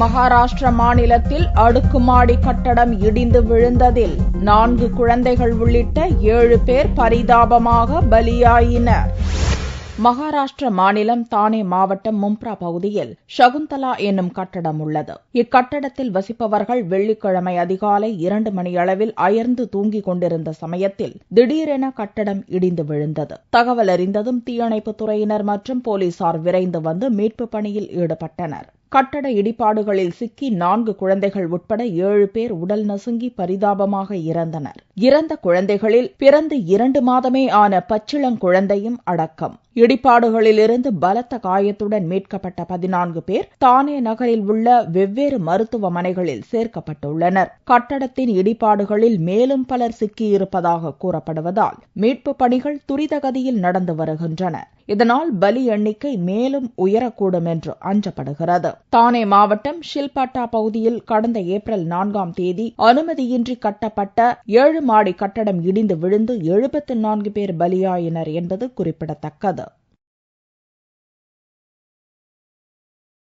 மகாராஷ்டிர மாநிலத்தில் அடுக்குமாடி கட்டடம் இடிந்து விழுந்ததில் 4 குழந்தைகள் உள்ளிட்ட 7 பேர் பரிதாபமாக பலியாயினர். மகாராஷ்டிர மாநிலம் தானே மாவட்டம் மும்ப்ரா பகுதியில் சகுந்தலா என்னும் கட்டடம் உள்ளது. இக்கட்டடத்தில் வசிப்பவர்கள் வெள்ளிக்கிழமை அதிகாலை 2 மணியளவில் அயர்ந்து தூங்கிக் கொண்டிருந்த சமயத்தில் திடீரென கட்டடம் இடிந்து விழுந்தது. தகவல் அறிந்ததும் தீயணைப்புத் துறையினர் மற்றும் போலீசார் விரைந்து வந்து மீட்புப் பணியில் ஈடுபட்டனர். கட்டட இடிபாடுகளில் சிக்கி 4 குழந்தைகள் உட்பட 7 பேர் உடல் நசுங்கி பரிதாபமாக இறந்தனர். இறந்த குழந்தைகளில் பிறந்து 2 மாதமே ஆன பச்சிளங்குழந்தையும் அடக்கம். இடிபாடுகளிலிருந்து பலத்த காயத்துடன் மீட்கப்பட்ட 14 பேர் தானே நகரில் உள்ள வெவ்வேறு மருத்துவமனைகளில் சேர்க்கப்பட்டுள்ளனர். கட்டடத்தின் இடிபாடுகளில் மேலும் பலர் சிக்கியிருப்பதாக கூறப்படுவதால் மீட்புப் பணிகள் துரிதகதியில் நடந்து வருகின்றன. இதனால் பலி எண்ணிக்கை மேலும் உயரக்கூடும் என்று அஞ்சப்படுகிறது. தானே மாவட்டம் ஷில்பட்டா பகுதியில் கடந்த ஏப்ரல் 4ஆம் தேதி அனுமதியின்றி கட்டப்பட்ட 7 மாடி கட்டடம் இடிந்து விழுந்து 74 பேர் பலியாயினர் என்பது குறிப்பிடத்தக்கது.